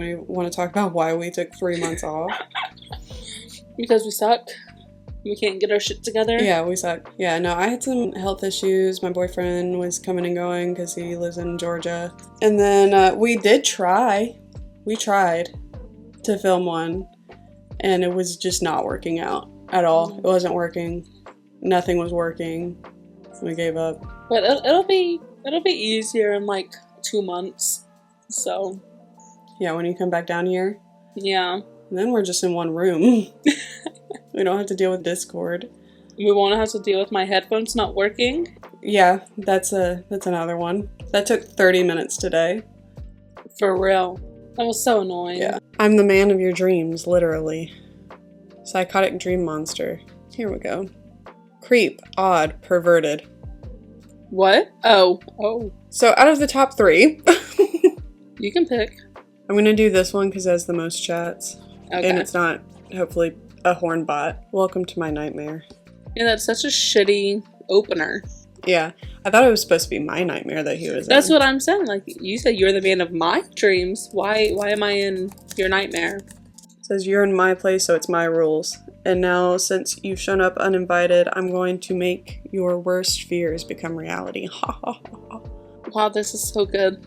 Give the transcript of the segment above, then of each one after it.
we want to talk about why we took 3 months off? Because we suck. We can't get our shit together. Yeah, we suck. Yeah, no, I had some health issues. My boyfriend was coming and going because he lives in Georgia. And then we did try. We tried to film one, and it was just not working out at all. It wasn't working. Nothing was working. We gave up. But it'll be easier in like 2 months. So. Yeah, when you come back down here. Yeah. And then we're just in one room. We don't have to deal with Discord. We won't have to deal with my headphones not working. Yeah, that's another one. That took 30 minutes today. For real. That was so annoying. Yeah. I'm the man of your dreams, literally. Psychotic dream monster. Here we go. Creep, odd, perverted. What? Oh. So out of the top 3, you can pick. I'm going to do this one because it has the most chats. Okay. And it's not, hopefully, a horn bot. Welcome to my nightmare. Yeah, that's such a shitty opener. Yeah. I thought it was supposed to be my nightmare that he was That's in. what I'm saying. Like, you said you're the man of my dreams. Why am I in your nightmare? It says, you're in my place, so it's my rules. And now, since you've shown up uninvited, I'm going to make your worst fears become reality. Wow, this is so good.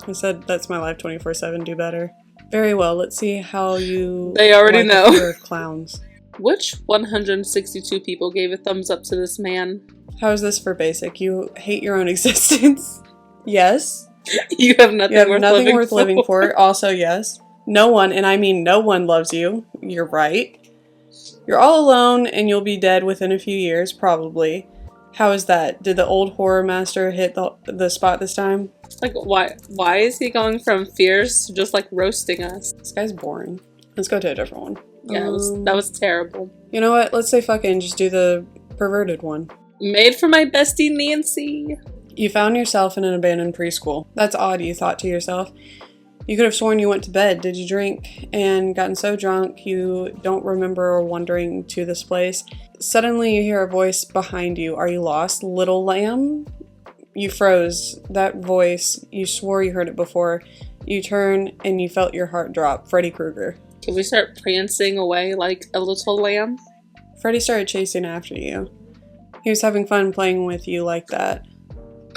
I said, that's my life 24/7, do better. Very well, let's see how you... They already like know. the fear of clowns. Which 162 people gave a thumbs up to this man? How is this for basic? You hate your own existence? Yes. You have nothing, worth living for. Also, yes. No one, and I mean no one, loves you. You're right. You're all alone, and you'll be dead within a few years, probably. How is that? Did the old horror master hit the spot this time? Like, why is he going from fears to just, like, roasting us? This guy's boring. Let's go to a different one. Yeah, that was terrible. You know what? Let's say fucking just do the perverted one. Made for my bestie Nancy. You found yourself in an abandoned preschool. That's odd, you thought to yourself. You could have sworn you went to bed. Did you drink and gotten so drunk you don't remember wandering to this place? Suddenly you hear a voice behind you. Are you lost, little lamb? You froze. That voice, you swore you heard it before. You turn and you felt your heart drop. Freddy Krueger. Can we start prancing away like a little lamb? Freddy started chasing after you. He was having fun playing with you like that.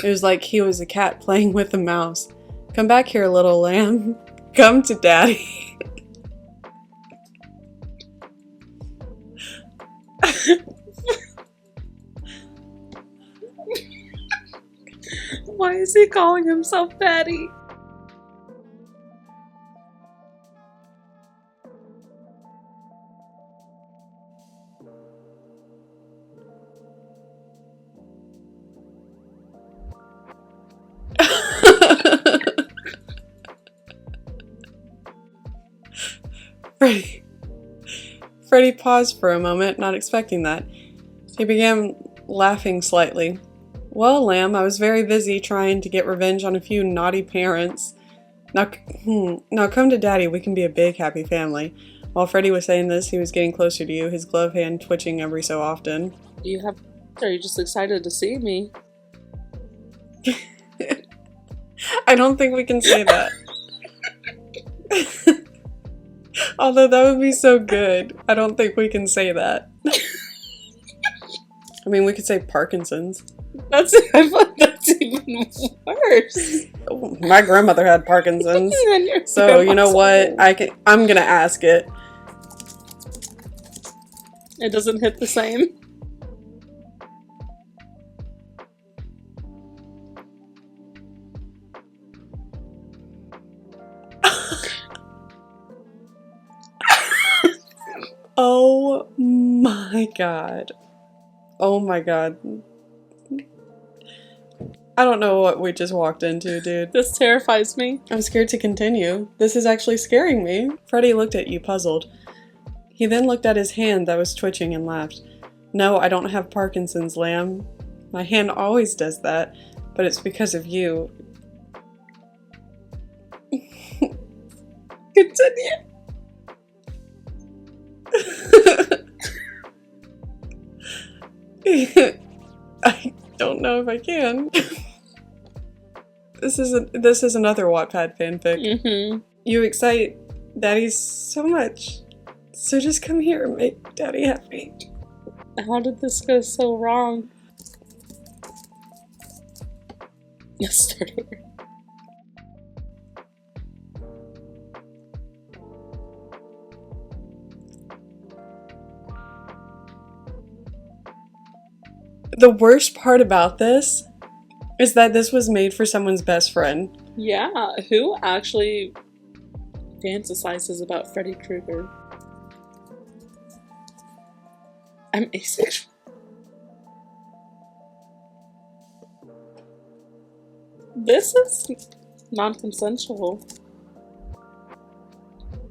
It was like he was a cat playing with a mouse. Come back here, little lamb. Come to daddy. Why is he calling himself daddy? Freddy paused for a moment, not expecting that. He began laughing slightly. Well, lamb, I was very busy trying to get revenge on a few naughty parents. Now come to daddy, we can be a big happy family. While Freddy was saying this, he was getting closer to you, his glove hand twitching every so often. Are you just excited to see me? I don't think we can say that. Although that would be so good. I don't think we can say that. I mean, we could say Parkinson's. I feel like that's even worse. My grandmother had Parkinson's. So, you know what? I'm gonna ask it. It doesn't hit the same. Oh my god. Oh my god. I don't know what we just walked into, dude. This terrifies me. I'm scared to continue. This is actually scaring me. Freddy looked at you, puzzled. He then looked at his hand that was twitching and laughed. No, I don't have Parkinson's, lamb. My hand always does that, but it's because of you. Continue. I don't know if I can. This is another Wattpad fanfic. Mm-hmm. You excite Daddy so much. So just come here and make Daddy happy. How did this go so wrong? Let's start over. The worst part about this is that this was made for someone's best friend. Yeah, who actually fantasizes about Freddy Krueger? I'm asexual. This is non-consensual.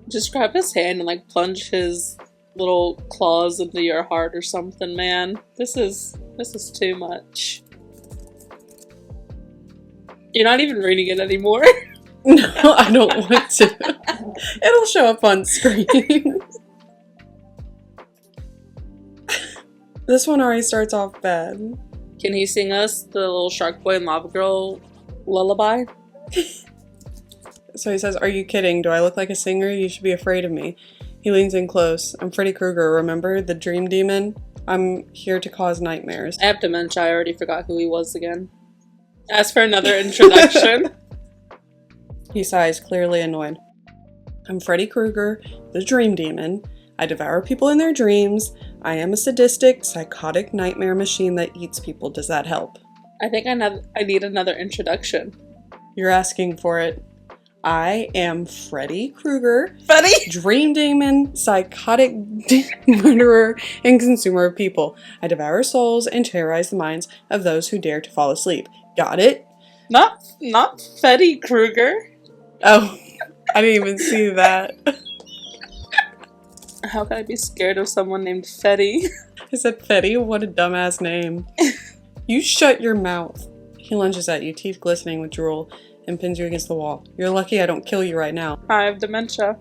Just grab his hand and like plunge his little claws into your heart or something, man. This is too much. You're not even reading it anymore. No, I don't want to. It'll show up on screen. This one already starts off bad. Can he sing us the little Shark Boy and Lava Girl lullaby? So he says, "Are you kidding? Do I look like a singer? You should be afraid of me." He leans in close. "I'm Freddy Krueger, remember? The dream demon? I'm here to cause nightmares." I have dementia. I already forgot who he was again. As for another introduction. He sighs, clearly annoyed. "I'm Freddy Krueger, the dream demon. I devour people in their dreams. I am a sadistic, psychotic nightmare machine that eats people. Does that help?" I think I need another introduction. You're asking for it. I am Freddy Krueger, Freddy! dream demon, psychotic murderer, and consumer of people. I devour souls and terrorize the minds of those who dare to fall asleep. Got it? Not Freddy Krueger. Oh, I didn't even see that. How can I be scared of someone named Freddy? I said Freddy? What a dumbass name. You shut your mouth. He lunges at you, teeth glistening with drool, and pins you against the wall. You're lucky I don't kill you right now. I have dementia.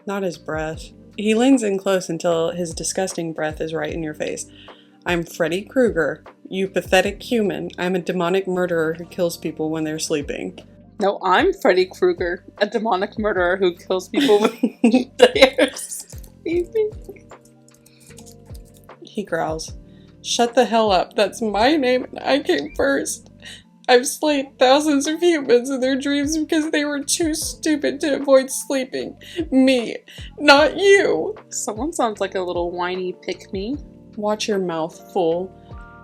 Not his breath. He leans in close until his disgusting breath is right in your face. I'm Freddy Krueger, you pathetic human. I'm a demonic murderer who kills people when they're sleeping. No, I'm Freddy Krueger, a demonic murderer who kills people when they're sleeping. He growls. Shut the hell up. That's my name and I came first. I've slain thousands of humans in their dreams because they were too stupid to avoid sleeping. Me, not you. Someone sounds like a little whiny pick-me. Watch your mouth, fool.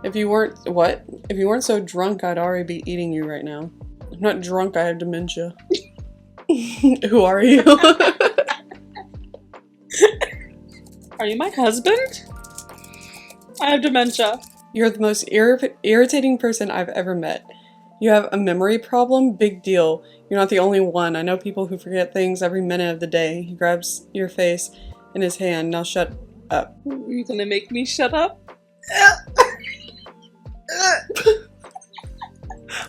If you weren't so drunk, I'd already be eating you right now. I'm not drunk, I have dementia. Who are you? Are you my husband? I have dementia. You're the most irritating person I've ever met. You have a memory problem? Big deal. You're not the only one. I know people who forget things every minute of the day. He grabs your face in his hand. Now shut up. Are you gonna make me shut up?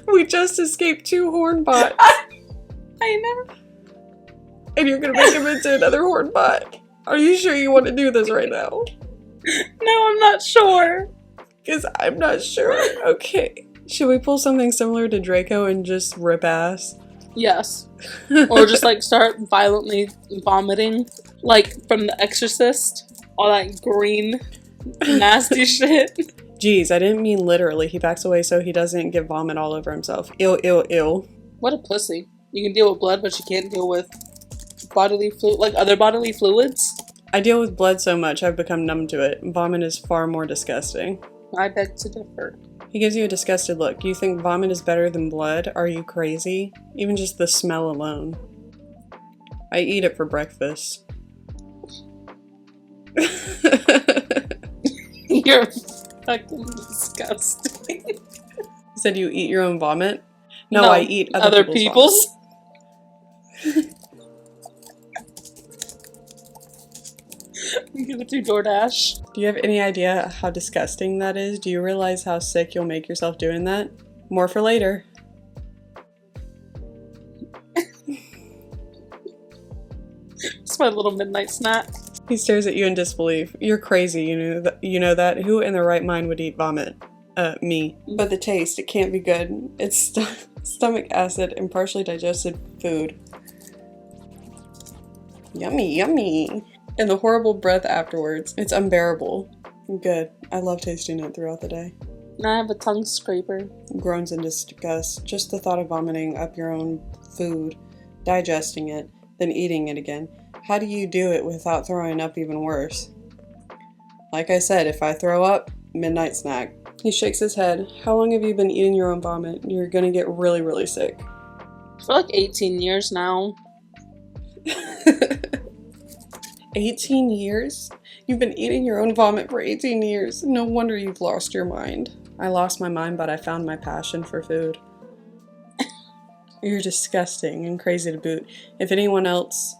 We just escaped 2 hornbots. I know. And you're gonna make him into another hornbot. Are you sure you want to do this right now? No, I'm not sure. Because I'm not sure. Okay. Should we pull something similar to Draco and just rip ass? Yes. Or just like start violently vomiting. Like from The Exorcist. All that green, nasty shit. Jeez, I didn't mean literally. He backs away so he doesn't get vomit all over himself. Ew, ew, ew. What a pussy. You can deal with blood, but you can't deal with bodily fluid, like other bodily fluids. I deal with blood so much I've become numb to it. Vomit is far more disgusting. I beg to differ. He gives you a disgusted look. You think vomit is better than blood? Are you crazy? Even just the smell alone. I eat it for breakfast. You're fucking disgusting. You said you eat your own vomit? No, I eat other people's. Give it to DoorDash. Do you have any idea how disgusting that is? Do you realize how sick you'll make yourself doing that? More for later. It's my little midnight snack. He stares at you in disbelief. You're crazy, you know that? Who in their right mind would eat vomit? Me. But the taste, it can't be good. It's stomach acid and partially digested food. Yummy, yummy. And the horrible breath afterwards. It's unbearable. Good. I love tasting it throughout the day. And I have a tongue scraper. Groans in disgust. Just the thought of vomiting up your own food, digesting it, then eating it again. How do you do it without throwing up even worse? Like I said, if I throw up, midnight snack. He shakes his head. How long have you been eating your own vomit? You're gonna get really, really sick. For like 18 years now. 18 years? You've been eating your own vomit for 18 years. No wonder you've lost your mind. I lost my mind, but I found my passion for food. You're disgusting and crazy to boot. Is anyone else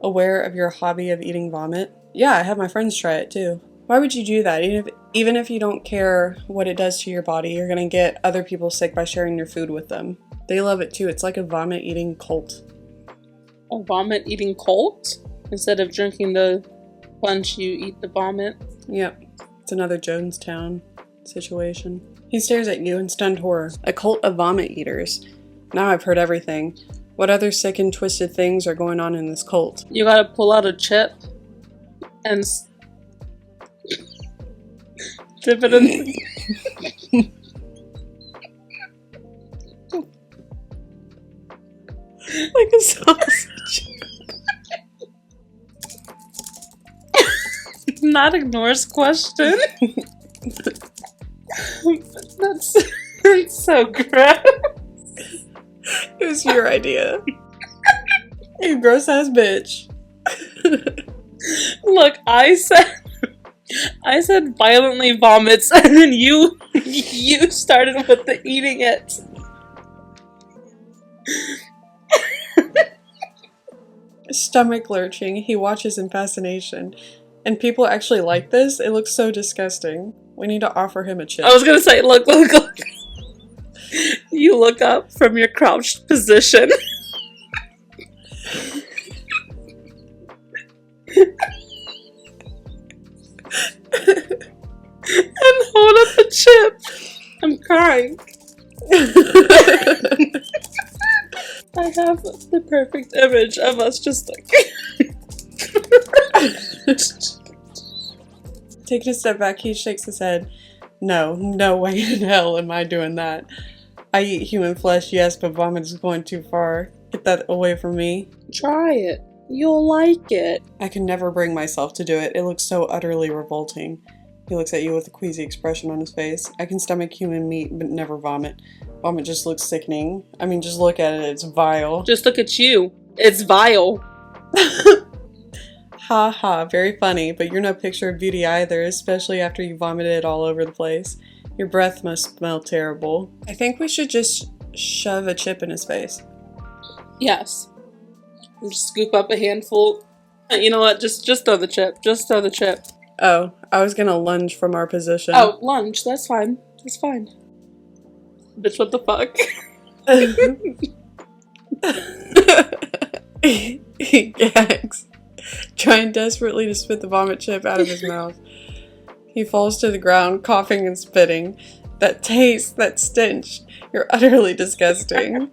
aware of your hobby of eating vomit? Yeah, I have my friends try it too. Why would you do that? Even if you don't care what it does to your body, you're gonna get other people sick by sharing your food with them. They love it too. It's like a vomit eating cult. A vomit eating cult? Instead of drinking the punch, you eat the vomit? Yep. It's another Jonestown situation. He stares at you in stunned horror. A cult of vomit eaters. Now I've heard everything. What other sick and twisted things are going on in this cult? You gotta pull out a chip and dip it in. Like a sausage. Not ignores question. That's so gross. It was your idea. You gross ass bitch. Look, I said violently vomits, and then you started with the eating it. Stomach lurching. He watches in fascination. And people actually like this? It looks so disgusting. We need to offer him a chip. I was gonna say, look. You look up from your crouched position. And hold up a chip. I'm crying. I have the perfect image of us just like... Taking a step back, he shakes his head. No way in hell am I doing that. I eat human flesh, yes, but vomit is going too far. Get that away from me. Try it. You'll like it. I can never bring myself to do it. It looks so utterly revolting. He looks at you with a queasy expression on his face. I can stomach human meat, but never vomit. Vomit just looks sickening. I mean, just look at it. It's vile. Just look at you. It's vile. Ha ha, very funny, but you're no picture of beauty either, especially after you vomited all over the place. Your breath must smell terrible. I think we should just shove a chip in his face. Yes. Just scoop up a handful. You know what? Just throw the chip. Just throw the chip. Oh, I was gonna lunge from our position. Oh, lunge. That's fine. That's fine. Bitch, what the fuck? He gags, trying desperately to spit the vomit chip out of his mouth. He falls to the ground, coughing and spitting. That taste, that stench. You're utterly disgusting.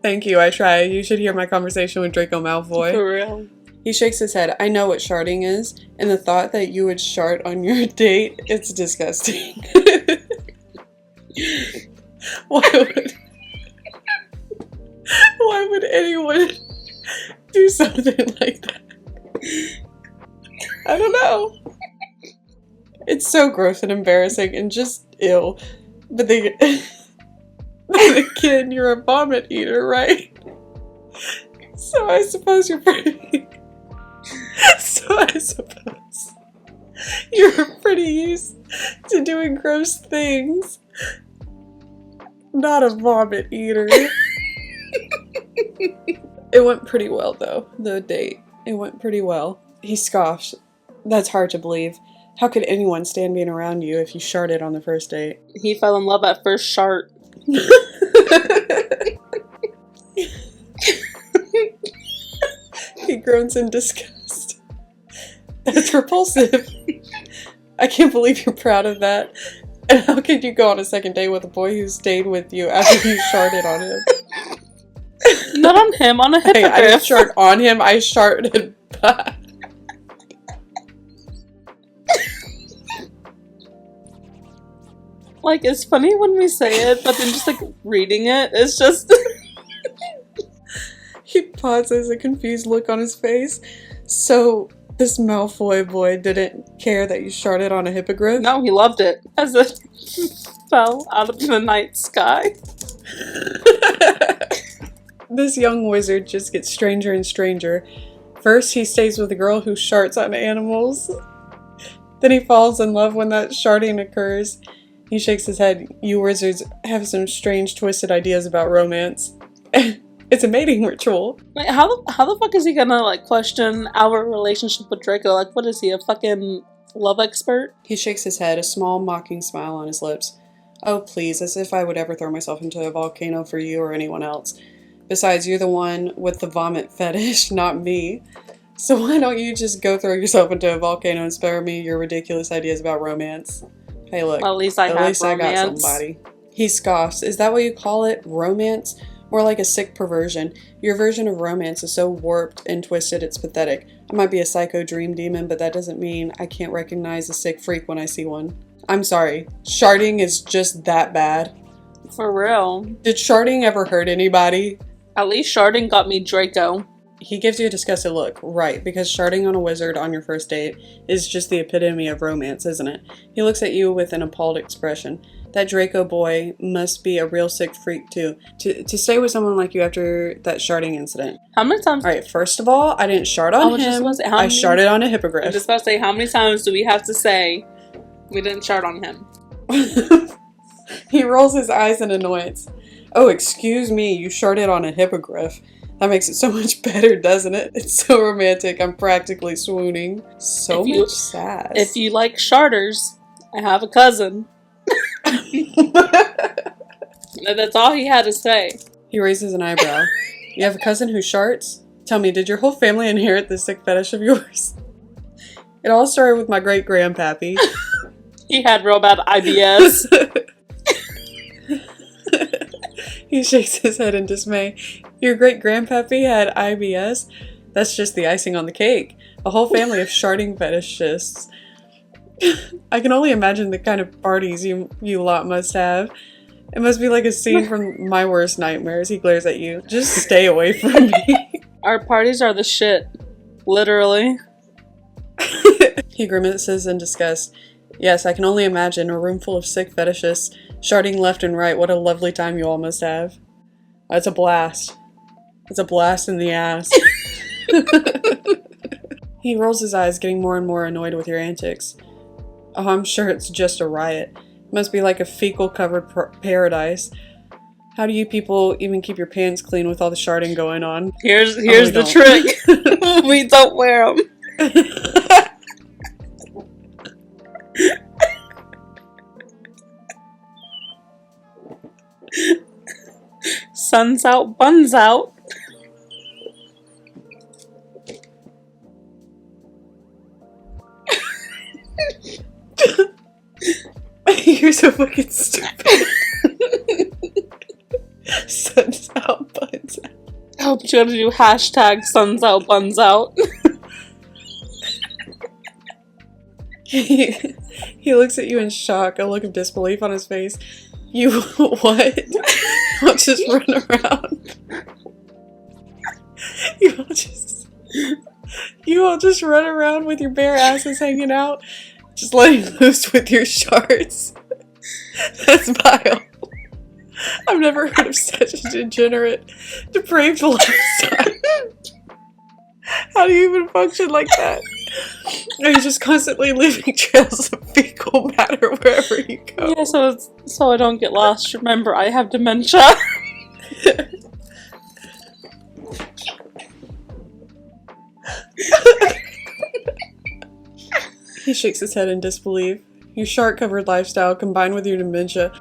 Thank you, I try. You should hear my conversation with Draco Malfoy. For real. He shakes his head. I know what sharting is, and the thought that you would shart on your date, it's disgusting. Why would anyone do something like that? I don't know. It's so gross and embarrassing and just ill. But then again, you're a vomit eater, right? So I suppose you're pretty... you're pretty used to doing gross things. Not a vomit eater. It went pretty well, though, the date. It went pretty well. He scoffs. That's hard to believe. How could anyone stand being around you if you sharted on the first date? He fell in love at first shart. He groans in disgust. That's repulsive. I can't believe you're proud of that. And how could you go on a second date with a boy who stayed with you after you sharted on him? Not on him, on a hippogriff. Hey, I didn't shart on him, I sharted back. Like, it's funny when we say it, but then just, like, reading it, it's just... He pauses, a confused look on his face. So, this Malfoy boy didn't care that you sharted on a hippogriff? No, he loved it. As it fell out of the night sky. This young wizard just gets stranger and stranger. First, he stays with a girl who sharts on animals. Then he falls in love when that sharting occurs. He shakes his head. You wizards have some strange, twisted ideas about romance. It's a mating ritual. Like, how the fuck is he gonna, like, question our relationship with Draco? Like, what is he, a fucking love expert? He shakes his head, a small, mocking smile on his lips. Oh, please, as if I would ever throw myself into a volcano for you or anyone else. Besides, you're the one with the vomit fetish, not me. So why don't you just go throw yourself into a volcano and spare me your ridiculous ideas about romance? Hey, look. Well, at least I got somebody. He scoffs. Is that what you call it? Romance? More like a sick perversion. Your version of romance is so warped and twisted it's pathetic. I might be a psycho dream demon, but that doesn't mean I can't recognize a sick freak when I see one. I'm sorry. Sharting is just that bad. For real. Did sharting ever hurt anybody? At least sharting got me Draco. He gives you a disgusted look. Right, because sharting on a wizard on your first date is just the epitome of romance, isn't it? He looks at you with an appalled expression. That Draco boy must be a real sick freak too, to stay with someone like you after that sharting incident. How many times? Alright, first of all, I didn't shart on him. I sharted on a hippogriff. I was just about to say, how many times do we have to say we didn't shart on him? He rolls his eyes in annoyance. Oh, excuse me, you sharted on a hippogriff. That makes it so much better, doesn't it? It's so romantic, I'm practically swooning. So much sass. If you like sharters, I have a cousin. That's all he had to say. He raises an eyebrow. You have a cousin who sharts? Tell me, did your whole family inherit this sick fetish of yours? It all started with my great-grandpappy. He had real bad IBS. He shakes his head in dismay. Your great-grandpappy had IBS? That's just the icing on the cake. A whole family of sharting fetishists. I can only imagine the kind of parties you lot must have. It must be like a scene from My Worst Nightmares. He glares at you. Just stay away from me. Our parties are the shit. Literally. He grimaces in disgust. Yes, I can only imagine a room full of sick fetishists, sharting left and right. What a lovely time you all must have. It's a blast. It's a blast in the ass. He rolls his eyes, getting more and more annoyed with your antics. Oh, I'm sure it's just a riot. It must be like a fecal-covered paradise. How do you people even keep your pants clean with all the sharting going on? Here's the trick. We don't wear them. Sun's out, buns out. You're so fucking stupid. Sun's out, buns out. I hope you gotta do hashtag sun's out, buns out. He looks at you in shock, a look of disbelief on his face. You what? I'll just run around. You all just run around with your bare asses hanging out, just letting loose with your shards. That's vile. I've never heard of such a degenerate, depraved lifestyle. How do you even function like that? Are you just constantly leaving trails of fecal matter wherever you go? Yeah, so I don't get lost. Remember, I have dementia. He shakes his head in disbelief. Your shark-covered lifestyle combined with your dementia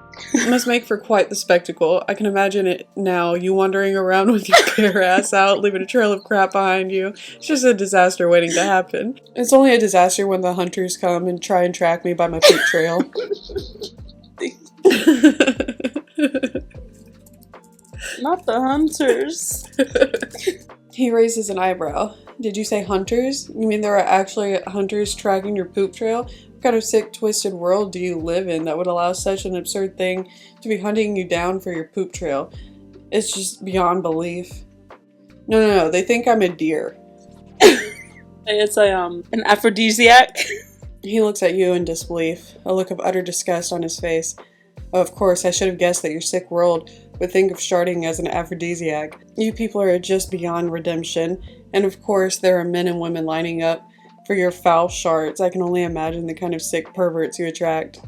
must make for quite the spectacle. I can imagine it now, you wandering around with your bare ass out, leaving a trail of crap behind you. It's just a disaster waiting to happen. It's only a disaster when the hunters come and try and track me by my poop trail. Not the hunters. He raises an eyebrow. Did you say hunters? You mean there are actually hunters tracking your poop trail? What kind of sick, twisted world do you live in that would allow such an absurd thing to be hunting you down for your poop trail? It's just beyond belief. No, they think I'm a deer. It's an aphrodisiac. He looks at you in disbelief, a look of utter disgust on his face. Oh, of course, I should have guessed that your sick world would think of sharding as an aphrodisiac. You people are just beyond redemption, and of course there are men and women lining up for your foul shards. I can only imagine the kind of sick perverts you attract.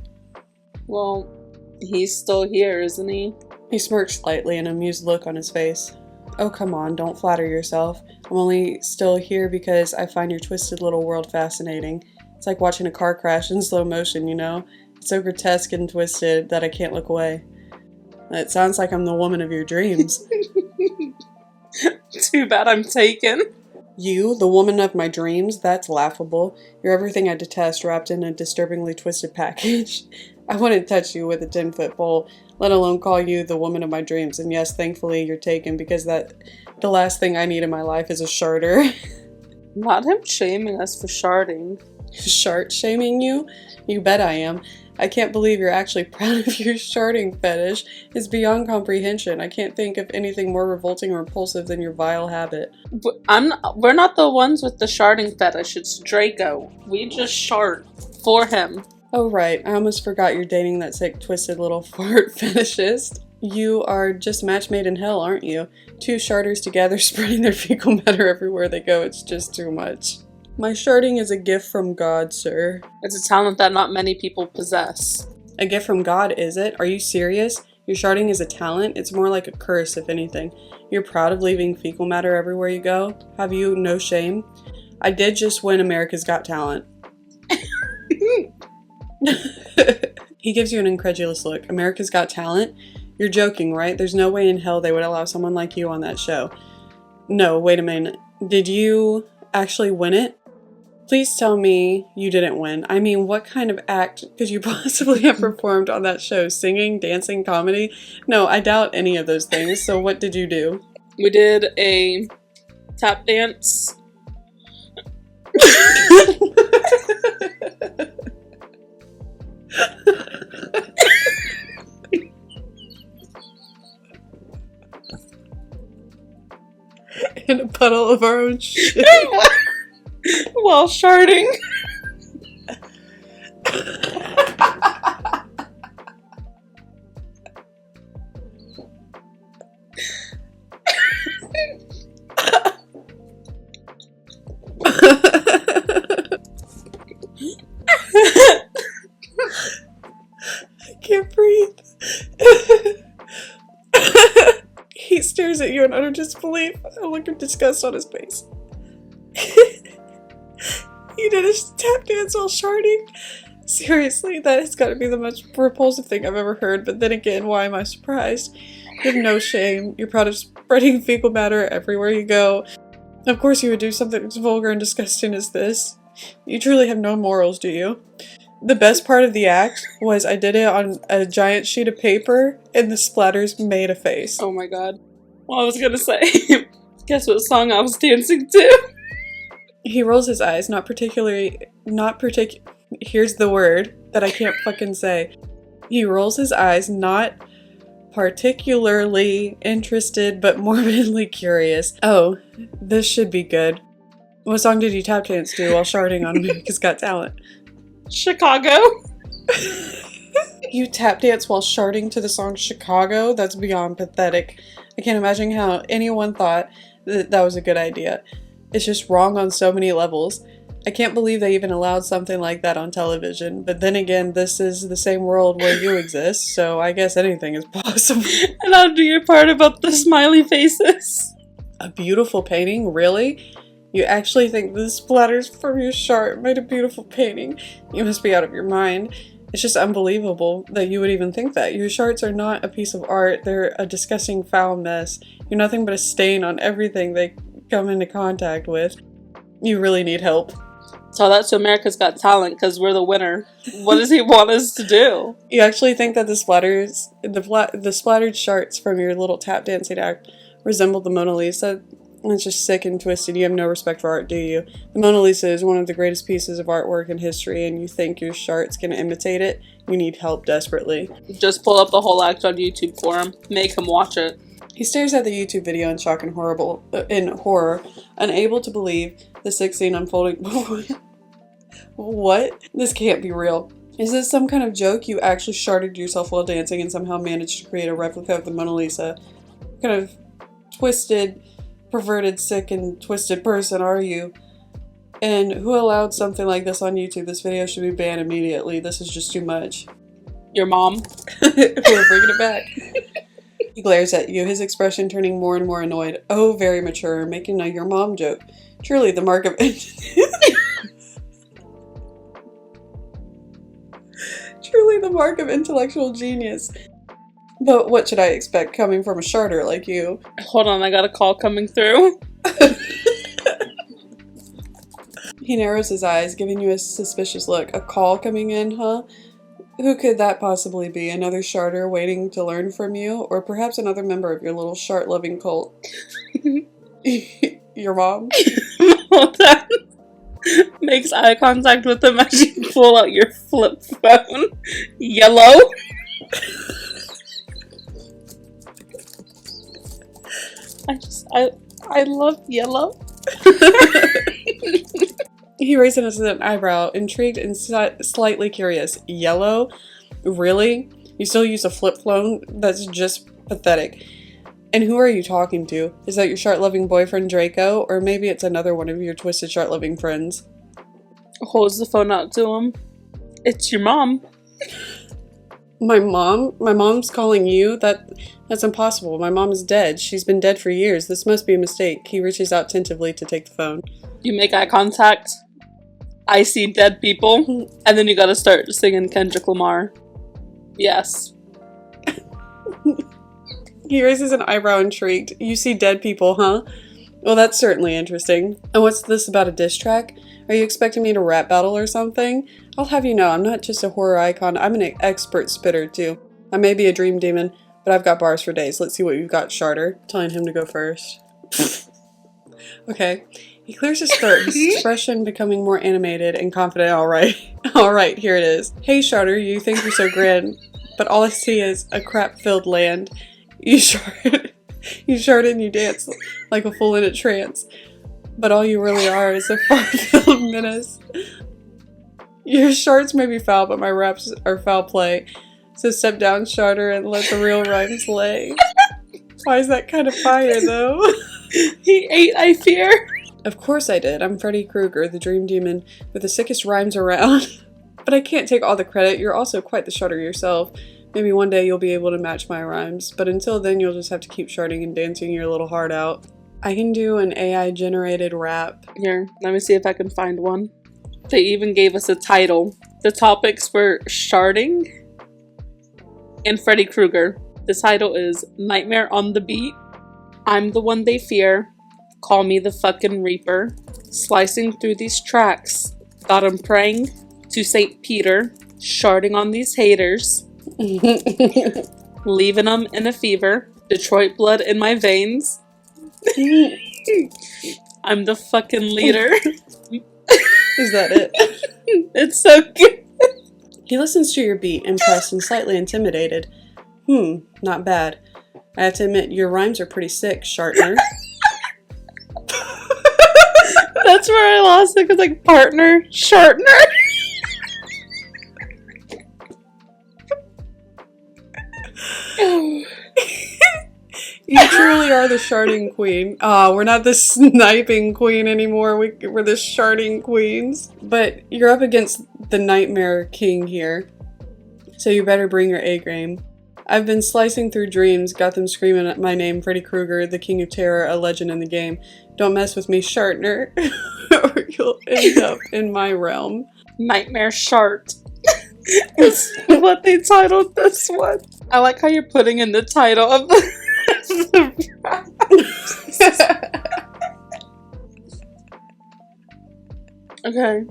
Well, he's still here, isn't he? He smirks slightly, an amused look on his face. Oh, come on, don't flatter yourself. I'm only still here because I find your twisted little world fascinating. It's like watching a car crash in slow motion, you know? It's so grotesque and twisted that I can't look away. It sounds like I'm the woman of your dreams. Too bad I'm taken. You, the woman of my dreams? That's laughable. You're everything I detest wrapped in a disturbingly twisted package. I wouldn't touch you with a 10-foot pole, let alone call you the woman of my dreams. And yes, thankfully you're taken, because the last thing I need in my life is a sharder. Not him shaming us for sharding. Shart shaming you? You bet I am. I can't believe you're actually proud of your sharding fetish. It's beyond comprehension. I can't think of anything more revolting or repulsive than your vile habit. But we're not the ones with the sharding fetish. It's Draco. We just shart for him. Oh right, I almost forgot you're dating that sick, twisted little fart fetishist. You are just match made in hell, aren't you? Two sharters together spreading their fecal matter everywhere they go. It's just too much. My sharding is a gift from God, sir. It's a talent that not many people possess. A gift from God, is it? Are you serious? Your sharding is a talent? It's more like a curse, if anything. You're proud of leaving fecal matter everywhere you go? Have you no shame? I did just win America's Got Talent. He gives you an incredulous look. America's Got Talent? You're joking, right? There's no way in hell they would allow someone like you on that show. No, wait a minute. Did you actually win it? Please tell me you didn't win. I mean, what kind of act could you possibly have performed on that show? Singing, dancing, comedy? No, I doubt any of those things. So what did you do? We did a tap dance. In a puddle of our own shit. While sharding. I can't breathe. He stares at you in utter disbelief, a look of disgust on his face. You did a tap dance while sharding? Seriously, that has got to be the most repulsive thing I've ever heard, but then again, why am I surprised? You have no shame. You're proud of spreading fecal matter everywhere you go. Of course you would do something as vulgar and disgusting as this. You truly have no morals, do you? The best part of the act was I did it on a giant sheet of paper, and the splatters made a face. Oh my god. Well, I was gonna say, guess what song I was dancing to? He rolls his eyes, here's the word that I can't fucking say. He rolls his eyes, not particularly interested, but morbidly curious. Oh, this should be good. What song did you tap dance to while sharding on America's Got Talent? Chicago. You tap dance while sharding to the song Chicago? That's beyond pathetic. I can't imagine how anyone thought that was a good idea. It's just wrong on so many levels. I can't believe they even allowed something like that on television, but then again, this is the same world where you exist, so I guess anything is possible. And I'll do your part about the smiley faces. A beautiful painting? Really? You actually think the splatters from your shard made a beautiful painting? You must be out of your mind. It's just unbelievable that you would even think that. Your sharts are not a piece of art. They're a disgusting, foul mess. You're nothing but a stain on everything they come into contact with. You really need help. Tell that to America's Got Talent, because we're the winner. What does he want us to do? You actually think that the splattered sharts from your little tap dancing act resemble the Mona Lisa? It's just sick and twisted. You have no respect for art, do you? The Mona Lisa is one of the greatest pieces of artwork in history, and you think your sharts can imitate it? You need help desperately. Just pull up the whole act on YouTube for him. Make him watch it. He stares at the YouTube video in shock and horror, unable to believe the sick scene unfolding before him. What? This can't be real. Is this some kind of joke? You actually sharted yourself while dancing and somehow managed to create a replica of the Mona Lisa. What kind of twisted, perverted, sick, and twisted person are you? And who allowed something like this on YouTube? This video should be banned immediately. This is just too much. Your mom? We're bringing it back. He glares at you, his expression turning more and more annoyed. Oh, very mature, making a your mom joke. Truly the mark of truly the mark of intellectual genius. But what should I expect coming from a sharter like you? Hold on, I got a call coming through. He narrows his eyes, giving you a suspicious look. A call coming in, huh? Who could that possibly be? Another sharter waiting to learn from you? Or perhaps another member of your little shart-loving cult? Your mom? Hold on. Makes eye contact with him as you pull out your flip phone. Yellow? I love yellow. He raises an eyebrow, intrigued and slightly curious. Yellow? Really? You still use a flip phone? That's just pathetic. And who are you talking to? Is that your shart-loving boyfriend Draco? Or maybe it's another one of your twisted shart-loving friends? Holds the phone out to him. It's your mom. My mom? My mom's calling you? That's impossible. My mom is dead. She's been dead for years. This must be a mistake. He reaches out tentatively to take the phone. You make eye contact. I see dead people. And then you gotta start singing Kendrick Lamar. Yes. He raises an eyebrow, intrigued. You see dead people, huh? Well, that's certainly interesting. And what's this about a diss track? Are you expecting me to rap battle or something? I'll have you know, I'm not just a horror icon, I'm an expert spitter too. I may be a dream demon, but I've got bars for days. Let's see what you've got, Sharter. Telling him to go first. Okay. He clears his throat, his expression becoming more animated and confident. Alright, here it is. Hey, Sharter, you think you're so grand, but all I see is a crap-filled land. You shart and you dance like a fool in a trance. But all you really are is a far-filled menace. Your sharts may be foul, but my raps are foul play. So step down, Sharter, and let the real rhymes lay. Why is that kind of fire, though? He ate, I fear. Of course I did. I'm Freddy Krueger, the dream demon with the sickest rhymes around. But I can't take all the credit. You're also quite the sharter yourself. Maybe one day you'll be able to match my rhymes, but until then you'll just have to keep sharting and dancing your little heart out. I can do an AI-generated rap. Here, let me see if I can find one. They even gave us a title. The topics were sharting and Freddy Krueger. The title is Nightmare on the Beat. I'm the one they fear. Call me the fucking Reaper. Slicing through these tracks. Got 'em praying to St. Peter. Sharting on these haters. Leaving them in a fever. Detroit blood in my veins. I'm the fucking leader. Is that it? It's so good. He listens to your beat, impressed and slightly intimidated. Not bad. I have to admit, your rhymes are pretty sick, Shartner. That's where I lost it, because like, partner, Shartner. You truly are the sharding queen. We're not the sniping queen anymore. We're the sharding queens. But you're up against the nightmare king here. So you better bring your A game. I've been slicing through dreams, got them screaming at my name, Freddy Krueger, the king of terror, a legend in the game. Don't mess with me, Shartner, or you'll end up in my realm. Nightmare Shart. That's what they titled this one. I like how you're putting in the title of the Okay.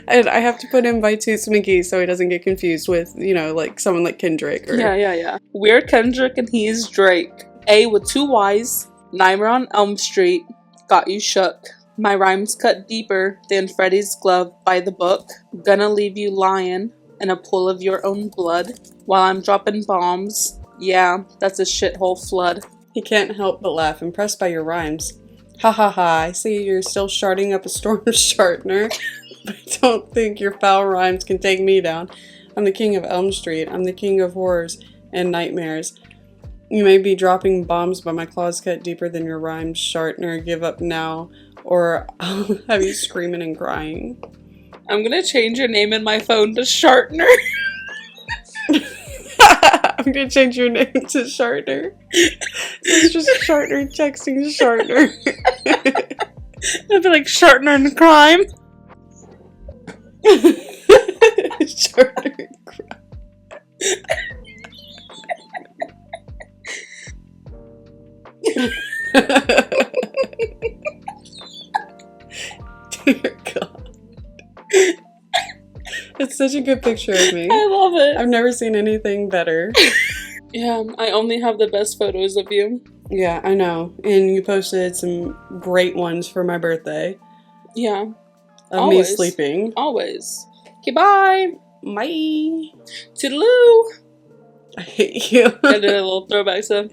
And I have to put in by Toots McGee so he doesn't get confused with, like someone like Kendrick. Or... Yeah. We're Kendrick and he's Drake. A with 2 Y's. Nightmare on Elm Street. Got you shook. My rhymes cut deeper than Freddy's glove by the book. Gonna leave you lying in a pool of your own blood while I'm dropping bombs. Yeah, that's a shithole flood. He can't help but laugh, impressed by your rhymes. Ha ha ha, I see you're still sharding up a storm sharpener, but I don't think your foul rhymes can take me down. I'm the king of Elm Street. I'm the king of horrors and nightmares. You may be dropping bombs, but my claws cut deeper than your rhymes, sharpener. Give up now, or I'll have you screaming and crying. I'm gonna change your name in my phone to Shartner. I'm gonna change your name to Shartner. It's just Shartner texting Shartner. I'd be like Shartner in crime. Shartner in crime. Dear God. It's such a good picture of me. I love it. I've never seen anything better. Yeah, I only have the best photos of you. Yeah, I know. And you posted some great ones for my birthday. Yeah. Of Always. me sleeping. Always. Okay, bye. Bye. Toodaloo. I hate you. I did a little throwback stuff.